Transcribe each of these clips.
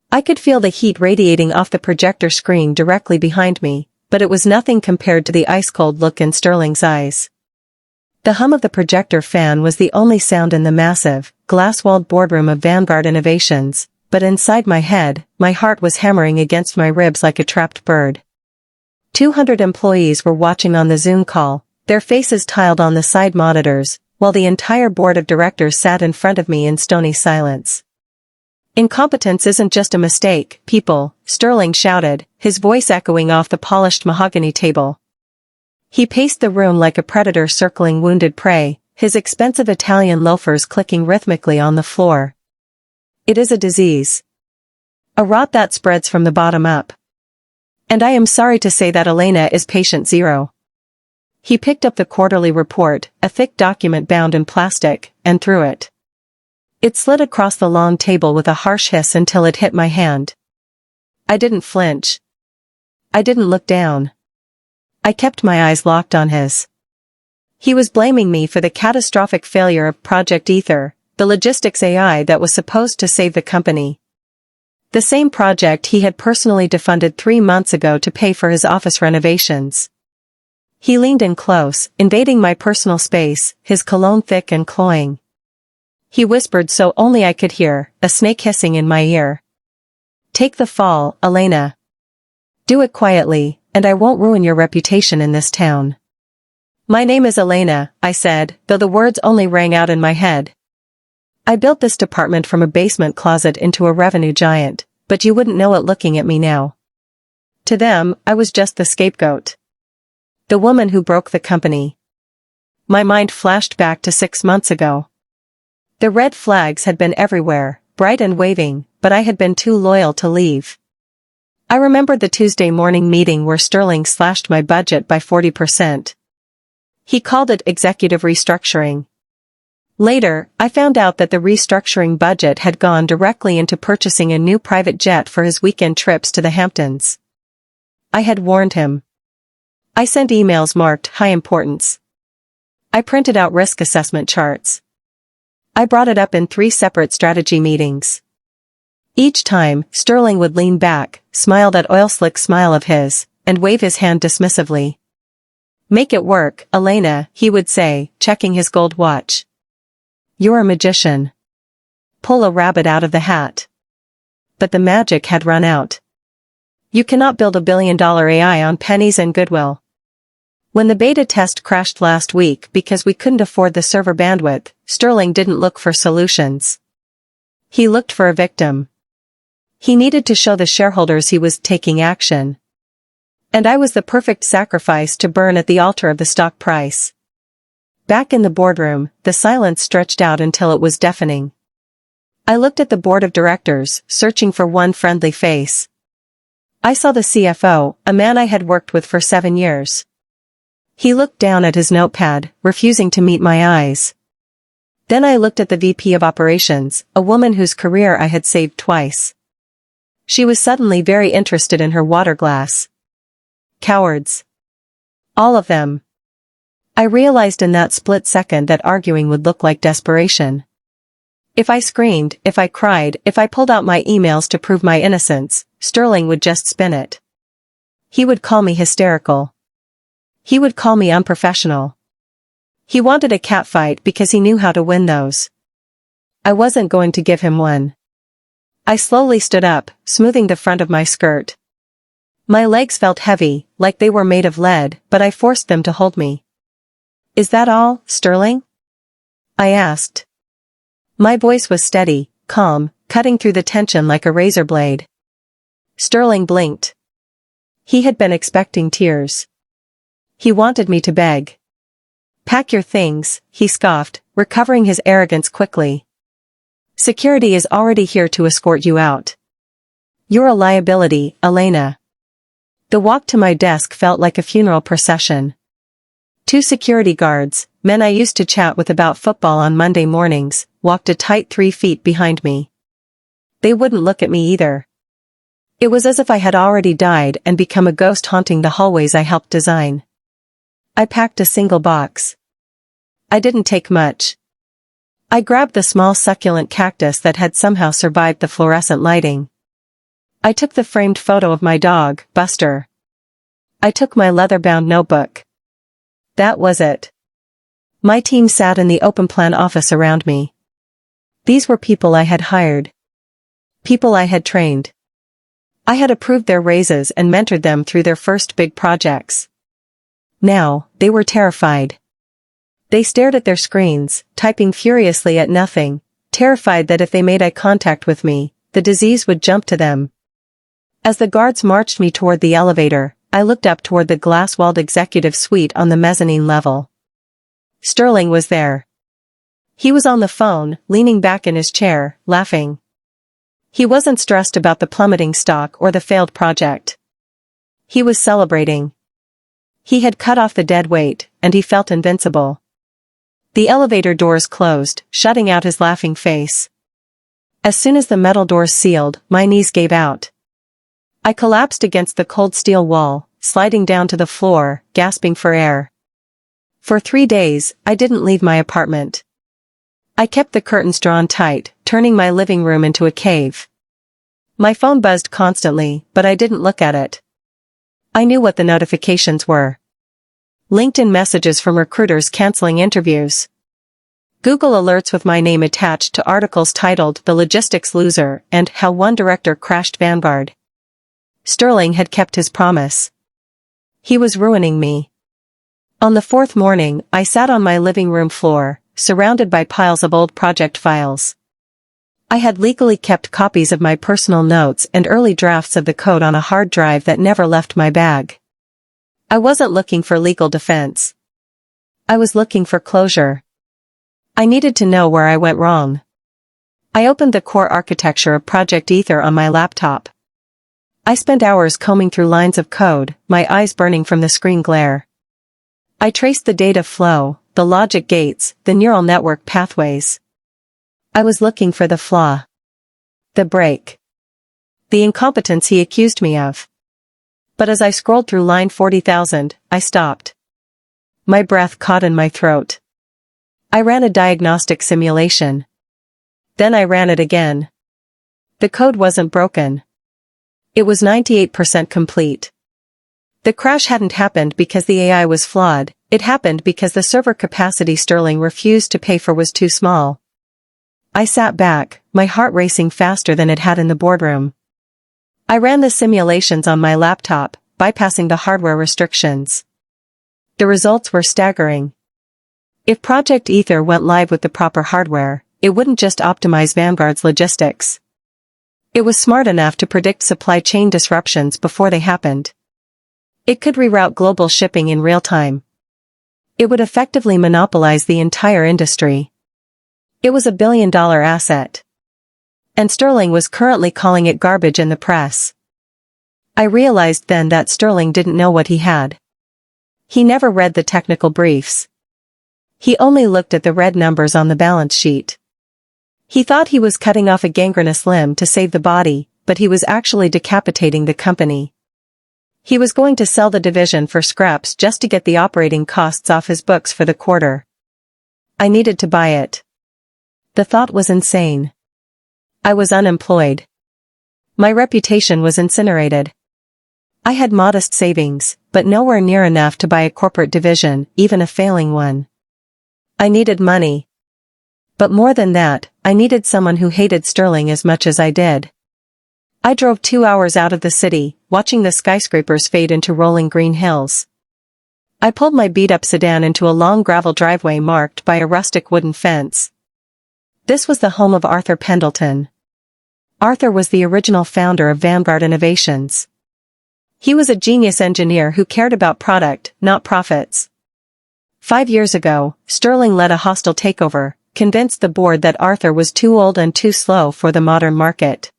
I could feel the heat radiating off the projector screen directly behind me, but it was nothing compared to the ice-cold look in Sterling's eyes. The hum of the projector fan was the only sound in the massive, glass-walled boardroom of Vanguard Innovations, but inside my head, my heart was hammering against my ribs like a trapped bird. 200 employees were watching on the Zoom call, their faces tiled on the side monitors, while the entire board of directors sat in front of me in stony silence. "Incompetence isn't just a mistake, people," Sterling shouted, his voice echoing off the polished mahogany table. He paced the room like a predator circling wounded prey, his expensive Italian loafers clicking rhythmically on the floor. "It is a disease. A rot that spreads from the bottom up. And I am sorry to say that Elena is patient zero." He picked up the quarterly report, a thick document bound in plastic, and threw it. It slid across the long table with a harsh hiss until it hit my hand. I didn't flinch. I didn't look down. I kept my eyes locked on his. He was blaming me for the catastrophic failure of Project Ether, the logistics AI that was supposed to save the company. The same project he had personally defunded 3 months ago to pay for his office renovations. He leaned in close, invading my personal space, his cologne thick and cloying. He whispered so only I could hear, a snake hissing in my ear. "Take the fall, Elena. Do it quietly, and I won't ruin your reputation in this town." "My name is Elena," I said, though the words only rang out in my head. "I built this department from a basement closet into a revenue giant, but you wouldn't know it looking at me now. To them, I was just the scapegoat. The woman who broke the company." My mind flashed back to 6 months ago. The red flags had been everywhere, bright and waving, but I had been too loyal to leave. I remembered the Tuesday morning meeting where Sterling slashed my budget by 40%. He called it executive restructuring. Later, I found out that the restructuring budget had gone directly into purchasing a new private jet for his weekend trips to the Hamptons. I had warned him. I sent emails marked high importance. I printed out risk assessment charts. I brought it up in 3 separate strategy meetings. Each time, Sterling would lean back, smile that oil-slick smile of his, and wave his hand dismissively. "Make it work, Elena," he would say, checking his gold watch. "You're a magician. Pull a rabbit out of the hat." But the magic had run out. You cannot build a billion-dollar AI on pennies and goodwill. When the beta test crashed last week because we couldn't afford the server bandwidth, Sterling didn't look for solutions. He looked for a victim. He needed to show the shareholders he was taking action. And I was the perfect sacrifice to burn at the altar of the stock price. Back in the boardroom, the silence stretched out until it was deafening. I looked at the board of directors, searching for one friendly face. I saw the CFO, a man I had worked with for 7 years. He looked down at his notepad, refusing to meet my eyes. Then I looked at the VP of Operations, a woman whose career I had saved twice. She was suddenly very interested in her water glass. Cowards. All of them. I realized in that split second that arguing would look like desperation. If I screamed, if I cried, if I pulled out my emails to prove my innocence, Sterling would just spin it. He would call me hysterical. He would call me unprofessional. He wanted a catfight because he knew how to win those. I wasn't going to give him one. I slowly stood up, smoothing the front of my skirt. My legs felt heavy, like they were made of lead, but I forced them to hold me. "Is that all, Sterling?" I asked. My voice was steady, calm, cutting through the tension like a razor blade. Sterling blinked. He had been expecting tears. He wanted me to beg. "Pack your things," he scoffed, recovering his arrogance quickly. "Security is already here to escort you out. You're a liability, Elena." The walk to my desk felt like a funeral procession. 2 security guards, men I used to chat with about football on Monday mornings, walked a tight 3 feet behind me. They wouldn't look at me either. It was as if I had already died and become a ghost haunting the hallways I helped design. I packed a single box. I didn't take much. I grabbed the small succulent cactus that had somehow survived the fluorescent lighting. I took the framed photo of my dog, Buster. I took my leather-bound notebook. That was it. My team sat in the open plan office around me. These were people I had hired. People I had trained. I had approved their raises and mentored them through their first big projects. Now, they were terrified. They stared at their screens, typing furiously at nothing, terrified that if they made eye contact with me, the disease would jump to them. As the guards marched me toward the elevator, I looked up toward the glass-walled executive suite on the mezzanine level. Sterling was there. He was on the phone, leaning back in his chair, laughing. He wasn't stressed about the plummeting stock or the failed project. He was celebrating. He had cut off the dead weight, and he felt invincible. The elevator doors closed, shutting out his laughing face. As soon as the metal doors sealed, my knees gave out. I collapsed against the cold steel wall, sliding down to the floor, gasping for air. For 3 days, I didn't leave my apartment. I kept the curtains drawn tight, turning my living room into a cave. My phone buzzed constantly, but I didn't look at it. I knew what the notifications were. LinkedIn messages from recruiters canceling interviews. Google alerts with my name attached to articles titled The Logistics Loser and How One Director Crashed Vanguard. Sterling had kept his promise. He was ruining me. On the 4th morning, I sat on my living room floor, surrounded by piles of old project files. I had legally kept copies of my personal notes and early drafts of the code on a hard drive that never left my bag. I wasn't looking for legal defense. I was looking for closure. I needed to know where I went wrong. I opened the core architecture of Project Ether on my laptop. I spent hours combing through lines of code, my eyes burning from the screen glare. I traced the data flow, the logic gates, the neural network pathways. I was looking for the flaw. The break. The incompetence he accused me of. But as I scrolled through line 40,000, I stopped. My breath caught in my throat. I ran a diagnostic simulation. Then I ran it again. The code wasn't broken. It was 98% complete. The crash hadn't happened because the AI was flawed, it happened because the server capacity Sterling refused to pay for was too small. I sat back, my heart racing faster than it had in the boardroom. I ran the simulations on my laptop, bypassing the hardware restrictions. The results were staggering. If Project Ether went live with the proper hardware, it wouldn't just optimize Vanguard's logistics. It was smart enough to predict supply chain disruptions before they happened. It could reroute global shipping in real time. It would effectively monopolize the entire industry. It was a billion-dollar asset. And Sterling was currently calling it garbage in the press. I realized then that Sterling didn't know what he had. He never read the technical briefs. He only looked at the red numbers on the balance sheet. He thought he was cutting off a gangrenous limb to save the body, but he was actually decapitating the company. He was going to sell the division for scraps just to get the operating costs off his books for the quarter. I needed to buy it. The thought was insane. I was unemployed. My reputation was incinerated. I had modest savings, but nowhere near enough to buy a corporate division, even a failing one. I needed money. But more than that, I needed someone who hated Sterling as much as I did. I drove 2 hours out of the city, watching the skyscrapers fade into rolling green hills. I pulled my beat-up sedan into a long gravel driveway marked by a rustic wooden fence. This was the home of Arthur Pendleton. Arthur was the original founder of Vanguard Innovations. He was a genius engineer who cared about product, not profits. 5 years ago, Sterling led a hostile takeover, convinced the board that Arthur was too old and too slow for the modern market.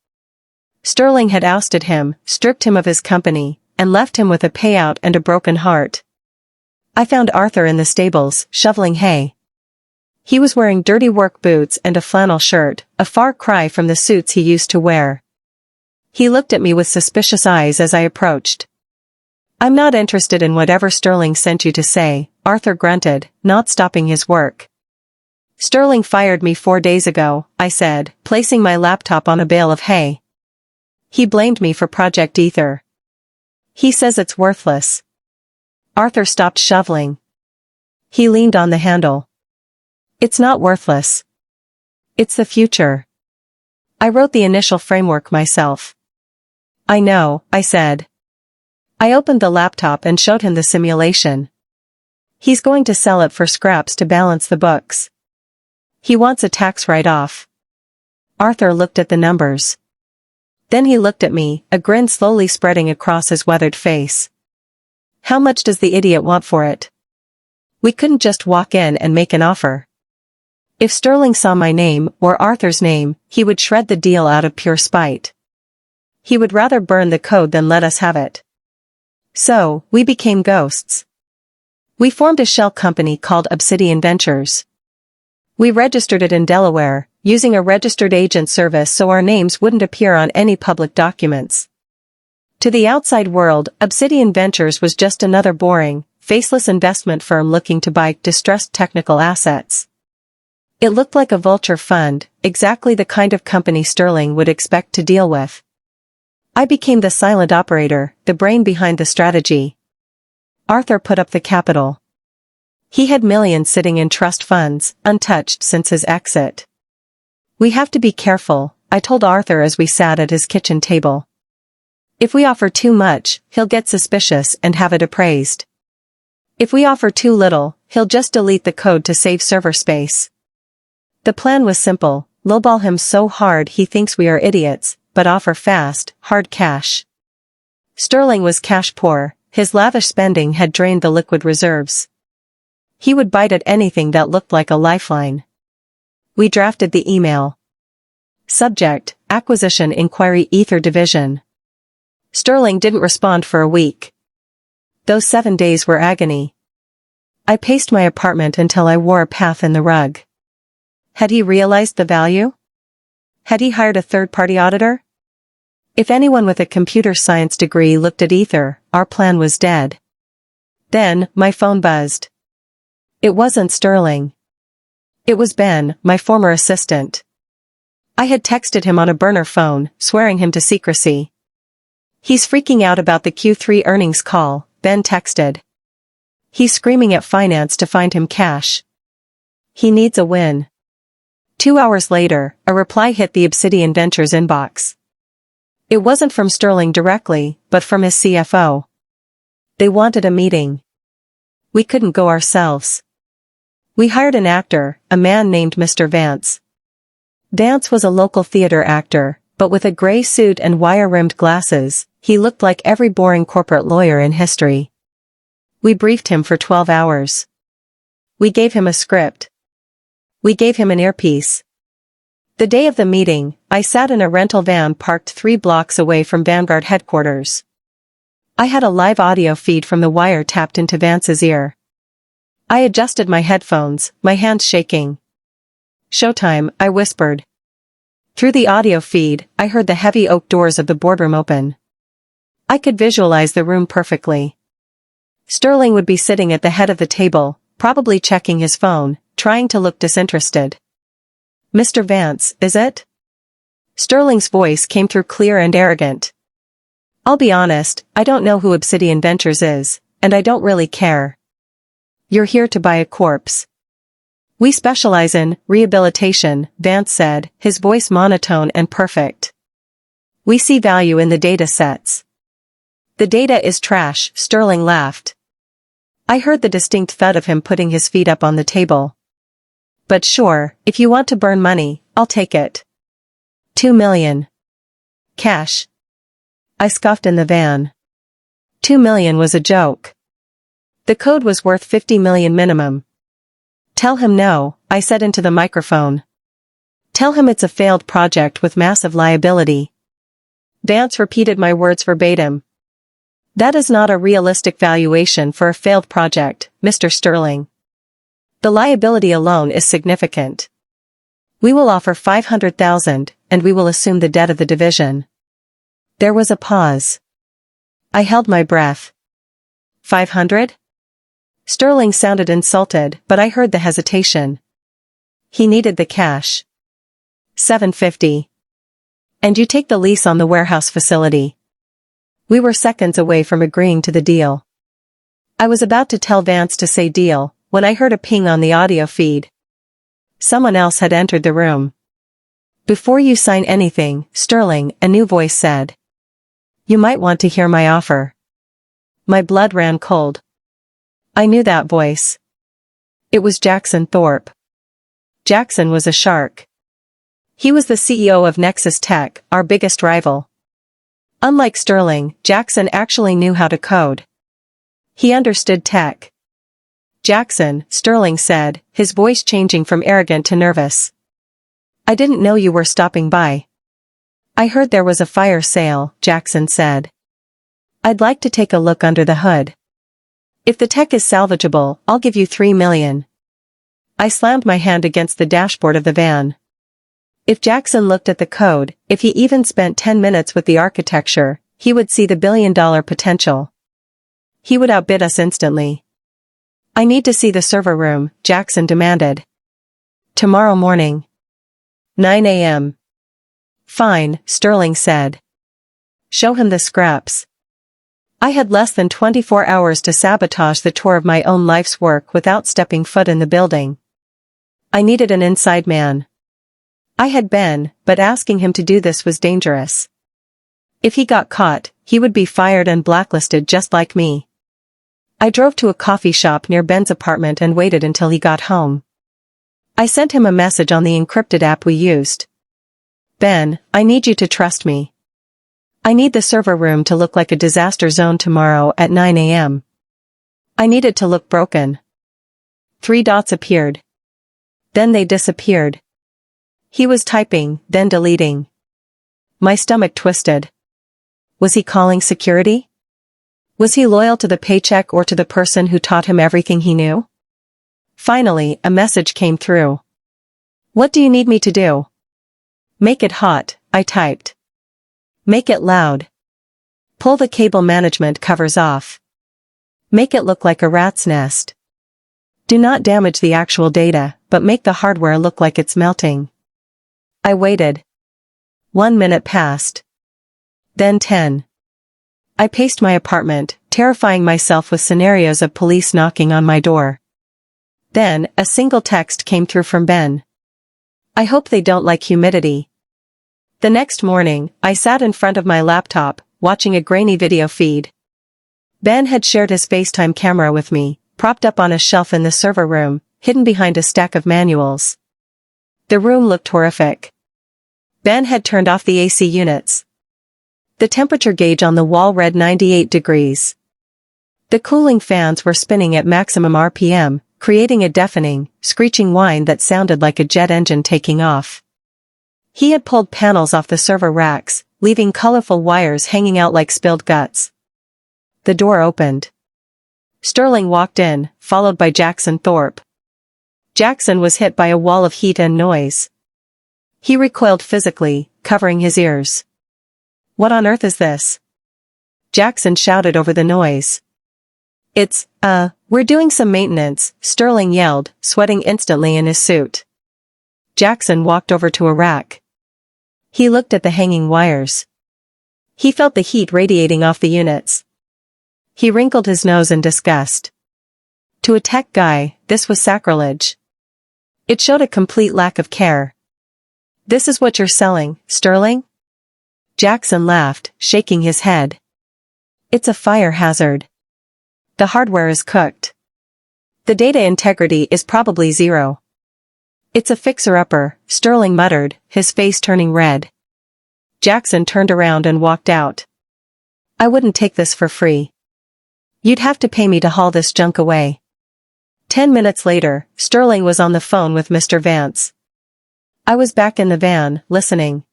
Sterling had ousted him, stripped him of his company, and left him with a payout and a broken heart. I found Arthur in the stables, shoveling hay. He was wearing dirty work boots and a flannel shirt, a far cry from the suits he used to wear. He looked at me with suspicious eyes as I approached. "I'm not interested in whatever Sterling sent you to say," Arthur grunted, not stopping his work. "Sterling fired me 4 days ago," I said, placing my laptop on a bale of hay. He blamed me for Project Ether. He says it's worthless. Arthur stopped shoveling. He leaned on the handle. It's not worthless. It's the future. I wrote the initial framework myself. I know, I said. I opened the laptop and showed him the simulation. He's going to sell it for scraps to balance the books. He wants a tax write-off. Arthur looked at the numbers. Then he looked at me, a grin slowly spreading across his weathered face. How much does the idiot want for it? We couldn't just walk in and make an offer. If Sterling saw my name, or Arthur's name, he would shred the deal out of pure spite. He would rather burn the code than let us have it. So, we became ghosts. We formed a shell company called Obsidian Ventures. We registered it in Delaware, using a registered agent service so our names wouldn't appear on any public documents. To the outside world, Obsidian Ventures was just another boring, faceless investment firm looking to buy distressed technical assets. It looked like a vulture fund, exactly the kind of company Sterling would expect to deal with. I became the silent operator, the brain behind the strategy. Arthur put up the capital. He had millions sitting in trust funds, untouched since his exit. We have to be careful, I told Arthur as we sat at his kitchen table. If we offer too much, he'll get suspicious and have it appraised. If we offer too little, he'll just delete the code to save server space. The plan was simple, lowball him so hard he thinks we are idiots, but offer fast, hard cash. Sterling was cash poor, his lavish spending had drained the liquid reserves. He would bite at anything that looked like a lifeline. We drafted the email. Subject, Acquisition Inquiry Ether Division. Sterling didn't respond for a week. Those 7 days were agony. I paced my apartment until I wore a path in the rug. Had he realized the value? Had he hired a third-party auditor? If anyone with a computer science degree looked at Ether, our plan was dead. Then, my phone buzzed. It wasn't Sterling. It was Ben, my former assistant. I had texted him on a burner phone, swearing him to secrecy. He's freaking out about the Q3 earnings call, Ben texted. He's screaming at finance to find him cash. He needs a win. 2 hours later, a reply hit the Obsidian Ventures inbox. It wasn't from Sterling directly, but from his CFO. They wanted a meeting. We couldn't go ourselves. We hired an actor, a man named Mr. Vance. Vance was a local theater actor, but with a gray suit and wire-rimmed glasses, he looked like every boring corporate lawyer in history. We briefed him for 12 hours. We gave him a script. We gave him an earpiece. The day of the meeting, I sat in a rental van parked 3 blocks away from Vanguard headquarters. I had a live audio feed from the wire tapped into Vance's ear. I adjusted my headphones, my hands shaking. Showtime, I whispered. Through the audio feed, I heard the heavy oak doors of the boardroom open. I could visualize the room perfectly. Sterling would be sitting at the head of the table, probably checking his phone, trying to look disinterested. Mr. Vance, is it? Sterling's voice came through clear and arrogant. I'll be honest, I don't know who Obsidian Ventures is, and I don't really care. You're here to buy a corpse. We specialize in rehabilitation, Vance said, his voice monotone and perfect. We see value in the data sets. The data is trash, Sterling laughed. I heard the distinct thud of him putting his feet up on the table. But sure, if you want to burn money, I'll take it. 2 million. Cash. I scoffed in the van. 2 million was a joke. The code was worth 50 million minimum. Tell him no, I said into the microphone. Tell him it's a failed project with massive liability. Vance repeated my words verbatim. That is not a realistic valuation for a failed project, Mr. Sterling. The liability alone is significant. We will offer 500,000, and we will assume the debt of the division. There was a pause. I held my breath. 500? Sterling sounded insulted, but I heard the hesitation. He needed the cash. 750. And you take the lease on the warehouse facility. We were seconds away from agreeing to the deal. I was about to tell Vance to say deal, when I heard a ping on the audio feed. Someone else had entered the room. Before you sign anything, Sterling, a new voice said. You might want to hear my offer. My blood ran cold. I knew that voice. It was Jackson Thorpe. Jackson was a shark. He was the CEO of Nexus Tech, our biggest rival. Unlike Sterling, Jackson actually knew how to code. He understood tech. Jackson, Sterling said, his voice changing from arrogant to nervous. I didn't know you were stopping by. I heard there was a fire sale, Jackson said. I'd like to take a look under the hood. If the tech is salvageable, I'll give you $3 million. I slammed my hand against the dashboard of the van. If Jackson looked at the code, if he even spent 10 minutes with the architecture, he would see the billion-dollar potential. He would outbid us instantly. I need to see the server room, Jackson demanded. Tomorrow morning. 9 a.m. Fine, Sterling said. Show him the scraps. I had less than 24 hours to sabotage the tour of my own life's work without stepping foot in the building. I needed an inside man. I had been, but asking him to do this was dangerous. If he got caught, he would be fired and blacklisted just like me. I drove to a coffee shop near Ben's apartment and waited until he got home. I sent him a message on the encrypted app we used. Ben, I need you to trust me. I need the server room to look like a disaster zone tomorrow at 9 a.m. I need it to look broken. 3 dots appeared. Then they disappeared. He was typing, then deleting. My stomach twisted. Was he calling security? Was he loyal to the paycheck or to the person who taught him everything he knew? Finally, a message came through. What do you need me to do? Make it hot, I typed. Make it loud. Pull the cable management covers off. Make it look like a rat's nest. Do not damage the actual data, but make the hardware look like it's melting. I waited. 1 minute passed. Then 10. I paced my apartment, terrifying myself with scenarios of police knocking on my door. Then, a single text came through from Ben. I hope they don't like humidity. The next morning, I sat in front of my laptop, watching a grainy video feed. Ben had shared his FaceTime camera with me, propped up on a shelf in the server room, hidden behind a stack of manuals. The room looked horrific. Ben had turned off the AC units. The temperature gauge on the wall read 98 degrees. The cooling fans were spinning at maximum RPM, creating a deafening, screeching whine that sounded like a jet engine taking off. He had pulled panels off the server racks, leaving colorful wires hanging out like spilled guts. The door opened. Sterling walked in, followed by Jackson Thorpe. Jackson was hit by a wall of heat and noise. He recoiled physically, covering his ears. What on earth is this? Jackson shouted over the noise. We're doing some maintenance, Sterling yelled, sweating instantly in his suit. Jackson walked over to a rack. He looked at the hanging wires. He felt the heat radiating off the units. He wrinkled his nose in disgust. To a tech guy, this was sacrilege. It showed a complete lack of care. This is what you're selling, Sterling? Jackson laughed, shaking his head. It's a fire hazard. The hardware is cooked. The data integrity is probably 0. It's a fixer-upper, Sterling muttered, his face turning red. Jackson turned around and walked out. I wouldn't take this for free. You'd have to pay me to haul this junk away. 10 minutes later, Sterling was on the phone with Mr. Vance. I was back in the van, listening.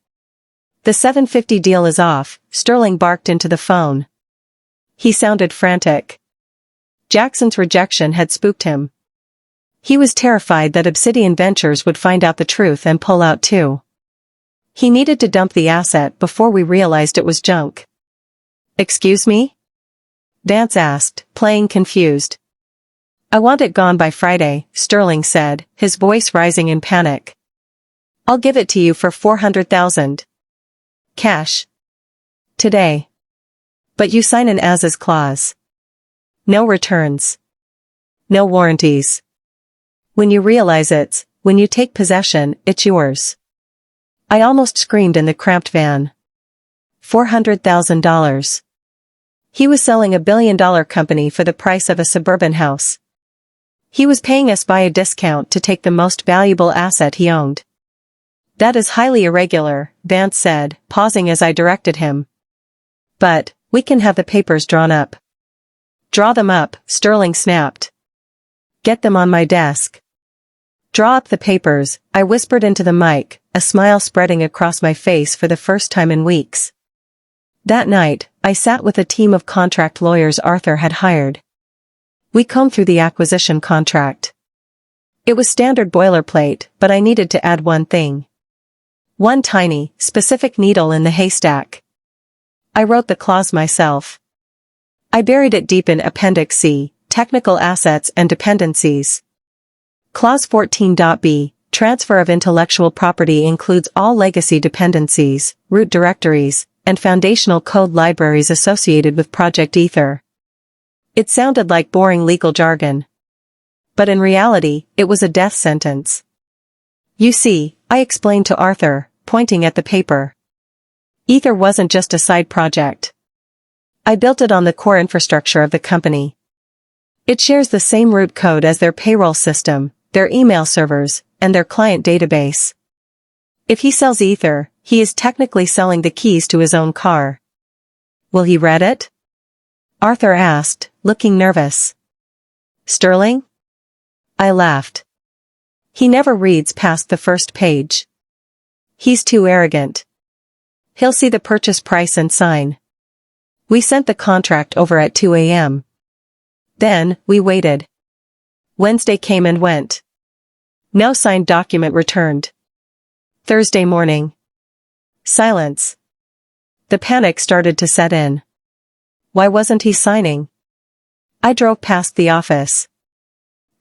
The $750 deal is off, Sterling barked into the phone. He sounded frantic. Jackson's rejection had spooked him. He was terrified that Obsidian Ventures would find out the truth and pull out too. He needed to dump the asset before we realized it was junk. Excuse me? Vance asked, playing confused. I want it gone by Friday, Sterling said, his voice rising in panic. I'll give it to you for $400,000. Cash. Today. But you sign an as-is clause. No returns. No warranties. When you realize when you take possession, it's yours. I almost screamed in the cramped van. $400,000. He was selling a billion-dollar company for the price of a suburban house. He was paying us by a discount to take the most valuable asset he owned. That is highly irregular, Vance said, pausing as I directed him. But, we can have the papers drawn up. Draw them up, Sterling snapped. Get them on my desk. Draw up the papers, I whispered into the mic, a smile spreading across my face for the first time in weeks. That night, I sat with a team of contract lawyers Arthur had hired. We combed through the acquisition contract. It was standard boilerplate, but I needed to add one thing. One tiny, specific needle in the haystack. I wrote the clause myself. I buried it deep in Appendix C, Technical Assets and Dependencies. Clause 14.b, Transfer of intellectual property includes all legacy dependencies, root directories, and foundational code libraries associated with Project Ether. It sounded like boring legal jargon. But in reality, it was a death sentence. You see, I explained to Arthur, pointing at the paper. Ether wasn't just a side project. I built it on the core infrastructure of the company. It shares the same root code as their payroll system, their email servers, and their client database. If he sells Ether, he is technically selling the keys to his own car. Will he read it? Arthur asked, looking nervous. Sterling? I laughed. He never reads past the first page. He's too arrogant. He'll see the purchase price and sign. We sent the contract over at 2 a.m. Then, we waited. Wednesday came and went. No signed document returned. Thursday morning. Silence. The panic started to set in. Why wasn't he signing? I drove past the office.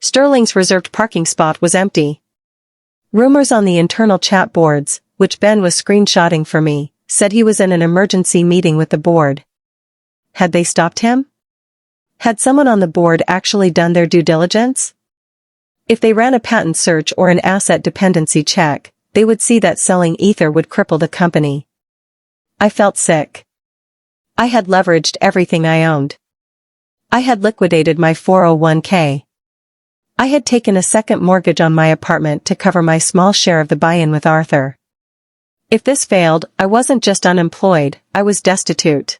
Sterling's reserved parking spot was empty. Rumors on the internal chat boards, which Ben was screenshotting for me, said he was in an emergency meeting with the board. Had they stopped him? Had someone on the board actually done their due diligence? If they ran a patent search or an asset dependency check, they would see that selling Ether would cripple the company. I felt sick. I had leveraged everything I owned. I had liquidated my 401k. I had taken a second mortgage on my apartment to cover my small share of the buy-in with Arthur. If this failed, I wasn't just unemployed, I was destitute.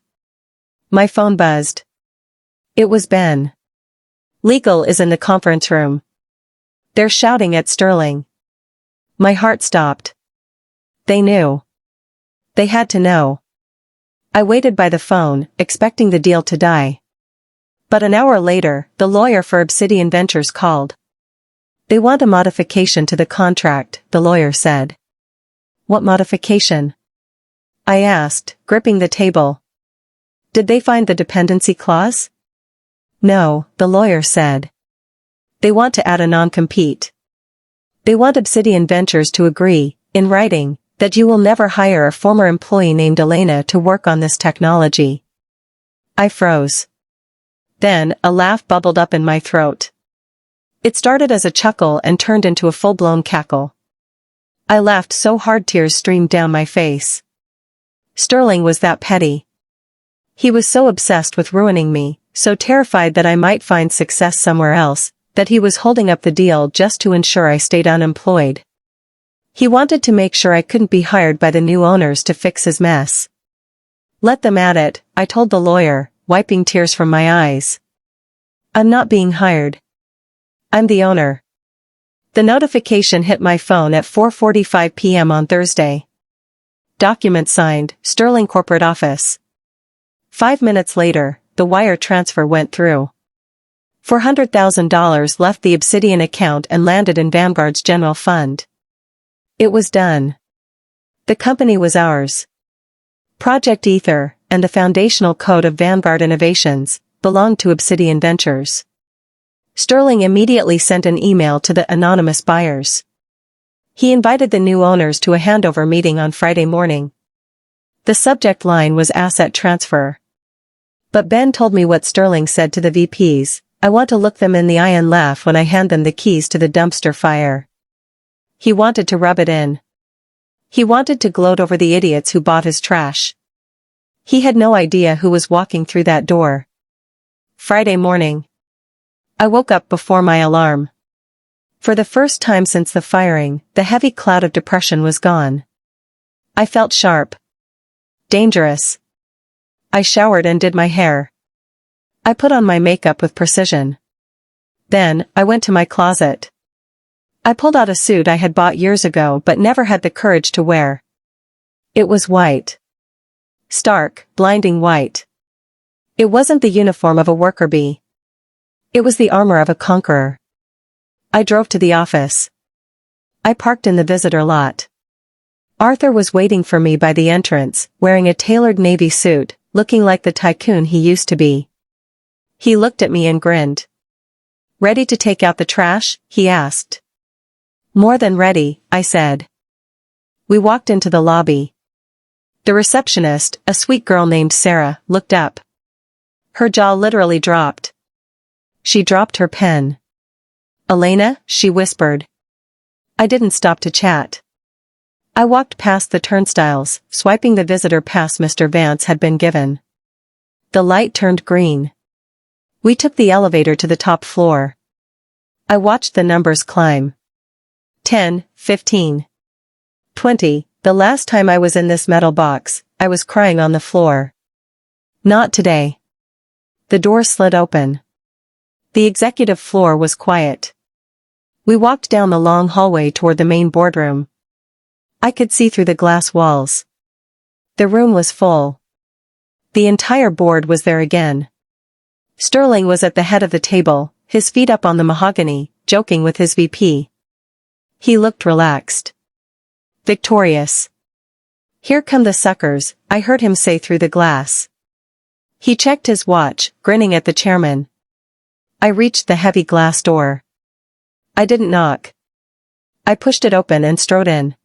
My phone buzzed. It was Ben. Legal is in the conference room. They're shouting at Sterling. My heart stopped. They knew. They had to know. I waited by the phone, expecting the deal to die. But an hour later, the lawyer for Obsidian Ventures called. They want a modification to the contract, the lawyer said. What modification? I asked, gripping the table. Did they find the dependency clause? No, the lawyer said. They want to add a non-compete. They want Obsidian Ventures to agree, in writing, that you will never hire a former employee named Elena to work on this technology. I froze. Then, a laugh bubbled up in my throat. It started as a chuckle and turned into a full-blown cackle. I laughed so hard tears streamed down my face. Sterling was that petty. He was so obsessed with ruining me, so terrified that I might find success somewhere else, that he was holding up the deal just to ensure I stayed unemployed. He wanted to make sure I couldn't be hired by the new owners to fix his mess. Let them at it, I told the lawyer, wiping tears from my eyes. I'm not being hired. I'm the owner. The notification hit my phone at 4:45 p.m. on Thursday. Document signed, Sterling Corporate Office. 5 minutes later, the wire transfer went through. $400,000 left the Obsidian account and landed in Vanguard's general fund. It was done. The company was ours. Project Ether, and the foundational code of Vanguard Innovations, belonged to Obsidian Ventures. Sterling immediately sent an email to the anonymous buyers. He invited the new owners to a handover meeting on Friday morning. The subject line was asset transfer. But Ben told me what Sterling said to the VPs. I want to look them in the eye and laugh when I hand them the keys to the dumpster fire. He wanted to rub it in. He wanted to gloat over the idiots who bought his trash. He had no idea who was walking through that door. Friday morning. I woke up before my alarm. For the first time since the firing, the heavy cloud of depression was gone. I felt sharp. Dangerous. I showered and did my hair. I put on my makeup with precision. Then, I went to my closet. I pulled out a suit I had bought years ago but never had the courage to wear. It was white. Stark, blinding white. It wasn't the uniform of a worker bee. It was the armor of a conqueror. I drove to the office. I parked in the visitor lot. Arthur was waiting for me by the entrance, wearing a tailored navy suit, looking like the tycoon he used to be. He looked at me and grinned. "Ready to take out the trash?" he asked. "More than ready," I said. We walked into the lobby. The receptionist, a sweet girl named Sarah, looked up. Her jaw literally dropped. She dropped her pen. "Elena," she whispered. I didn't stop to chat. I walked past the turnstiles, swiping the visitor pass Mr. Vance had been given. The light turned green. We took the elevator to the top floor. I watched the numbers climb. 10, 15, 20. The last time I was in this metal box, I was crying on the floor. Not today. The door slid open. The executive floor was quiet. We walked down the long hallway toward the main boardroom. I could see through the glass walls. The room was full. The entire board was there again. Sterling was at the head of the table, his feet up on the mahogany, joking with his VP. He looked relaxed. Victorious. "Here come the suckers," I heard him say through the glass. He checked his watch, grinning at the chairman. I reached the heavy glass door. I didn't knock. I pushed it open and strode in.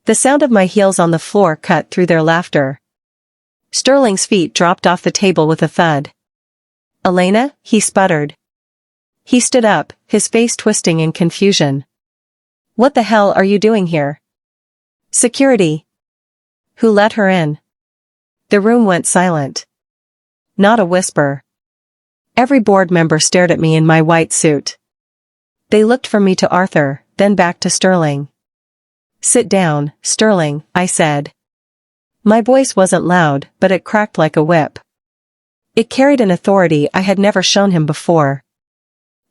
The sound of my heels on the floor cut through their laughter. Sterling's feet dropped off the table with a thud. "Elena," he sputtered. He stood up, his face twisting in confusion. "What the hell are you doing here?" "Security." "Who let her in?" The room went silent. Not a whisper. Every board member stared at me in my white suit. They looked from me to Arthur, then back to Sterling. "Sit down, Sterling," I said. My voice wasn't loud, but it cracked like a whip. It carried an authority I had never shown him before.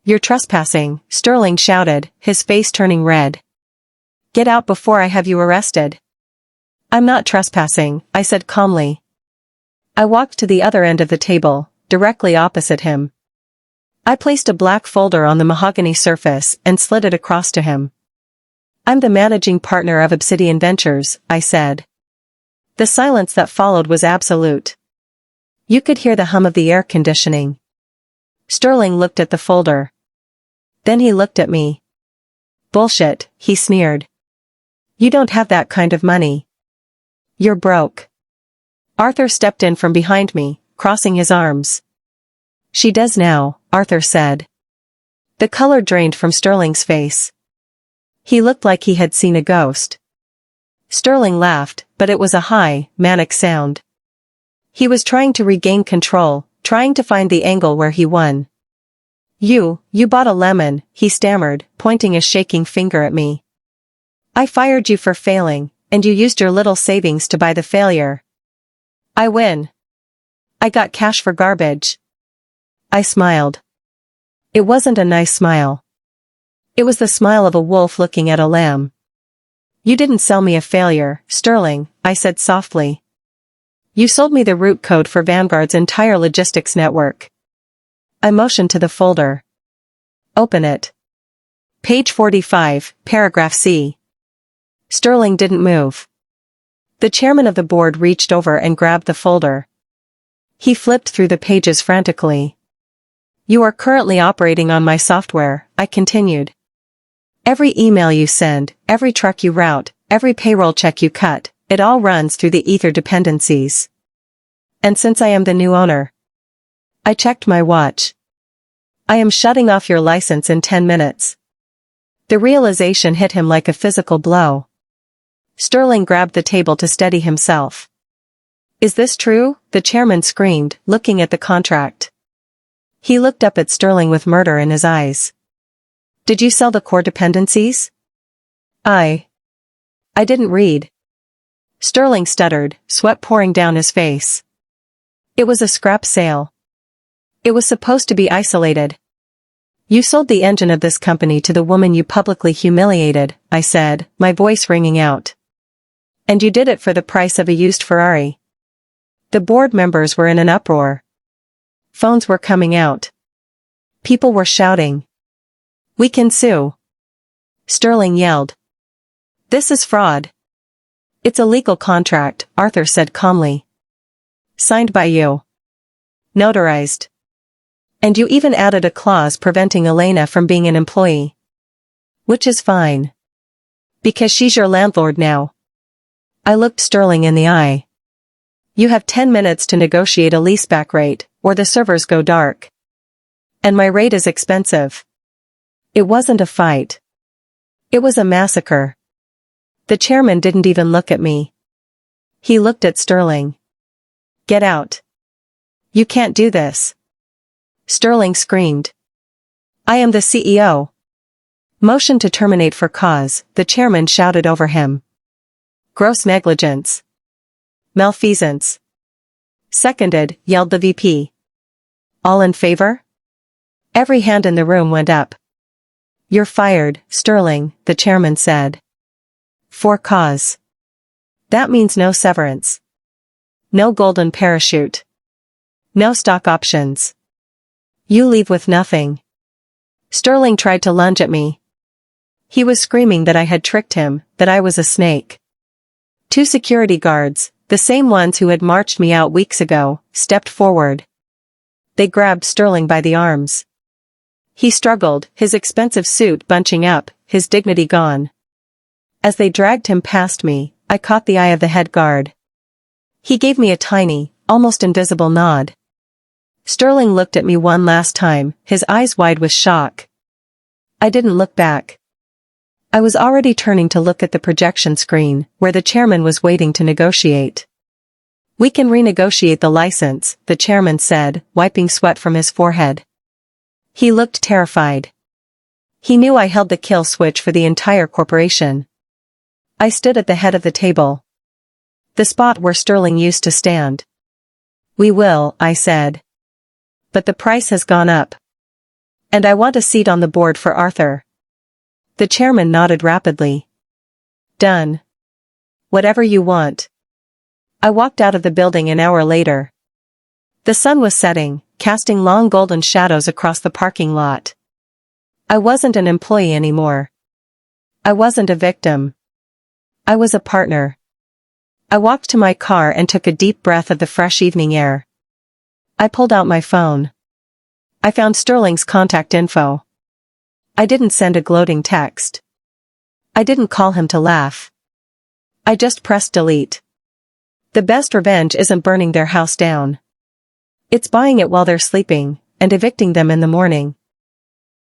"You're trespassing," Sterling shouted, his face turning red. "Get out before I have you arrested." "I'm not trespassing," I said calmly. I walked to the other end of the table, directly opposite him. I placed a black folder on the mahogany surface and slid it across to him. "I'm the managing partner of Obsidian Ventures," I said. The silence that followed was absolute. You could hear the hum of the air conditioning. Sterling looked at the folder. Then he looked at me. "Bullshit," he sneered. "You don't have that kind of money. You're broke." Arthur stepped in from behind me, crossing his arms. "She does now," Arthur said. The color drained from Sterling's face. He looked like he had seen a ghost. Sterling laughed, but it was a high, manic sound. He was trying to regain control, trying to find the angle where he won. You bought a lemon," he stammered, pointing a shaking finger at me. "I fired you for failing, and you used your little savings to buy the failure. I win. I got cash for garbage." I smiled. It wasn't a nice smile. It was the smile of a wolf looking at a lamb. "You didn't sell me a failure, Sterling," I said softly. "You sold me the root code for Vanguard's entire logistics network." I motioned to the folder. "Open it. Page 45, paragraph C." Sterling didn't move. The chairman of the board reached over and grabbed the folder. He flipped through the pages frantically. "You are currently operating on my software," I continued. "Every email you send, every truck you route, every payroll check you cut, It all runs through the ether dependencies. And since I am the new owner, I checked my watch. I am shutting off your license in 10 minutes. The realization hit him like a physical blow. Sterling grabbed the table to steady himself. Is this true? The chairman screamed, looking at the contract. He looked up at Sterling with murder in his eyes. Did you sell the core dependencies? I didn't read. Sterling stuttered, sweat pouring down his face. It was a scrap sale. It was supposed to be isolated. You sold the engine of this company to the woman you publicly humiliated, I said, my voice ringing out. And you did it for the price of a used Ferrari. The board members were in an uproar. Phones were coming out. People were shouting. We can sue. Sterling yelled. This is fraud. It's a legal contract, Arthur said calmly. Signed by you. Notarized. And you even added a clause preventing Elena from being an employee. Which is fine. Because she's your landlord now. I looked Sterling in the eye. You have 10 minutes to negotiate a leaseback rate, or the servers go dark. And my rate is expensive. It wasn't a fight. It was a massacre. The chairman didn't even look at me. He looked at Sterling. Get out. You can't do this. Sterling screamed. I am the CEO. Motion to terminate for cause, the chairman shouted over him. Gross negligence. Malfeasance. Seconded, yelled the VP. All in favor? Every hand in the room went up. You're fired, Sterling, the chairman said. For cause. That means no severance. No golden parachute. No stock options. You leave with nothing. Sterling tried to lunge at me. He was screaming that I had tricked him, that I was a snake. 2 security guards, the same ones who had marched me out weeks ago, stepped forward. They grabbed Sterling by the arms. He struggled, his expensive suit bunching up, his dignity gone. As they dragged him past me, I caught the eye of the head guard. He gave me a tiny, almost invisible nod. Sterling looked at me one last time, his eyes wide with shock. I didn't look back. I was already turning to look at the projection screen, where the chairman was waiting to negotiate. We can renegotiate the license, the chairman said, wiping sweat from his forehead. He looked terrified. He knew I held the kill switch for the entire corporation. I stood at the head of the table. The spot where Sterling used to stand. We will, I said. But the price has gone up. And I want a seat on the board for Arthur. The chairman nodded rapidly. Done. Whatever you want. I walked out of the building an hour later. The sun was setting, casting long golden shadows across the parking lot. I wasn't an employee anymore. I wasn't a victim. I was a partner. I walked to my car and took a deep breath of the fresh evening air. I pulled out my phone. I found Sterling's contact info. I didn't send a gloating text. I didn't call him to laugh. I just pressed delete. The best revenge isn't burning their house down. It's buying it while they're sleeping, and evicting them in the morning.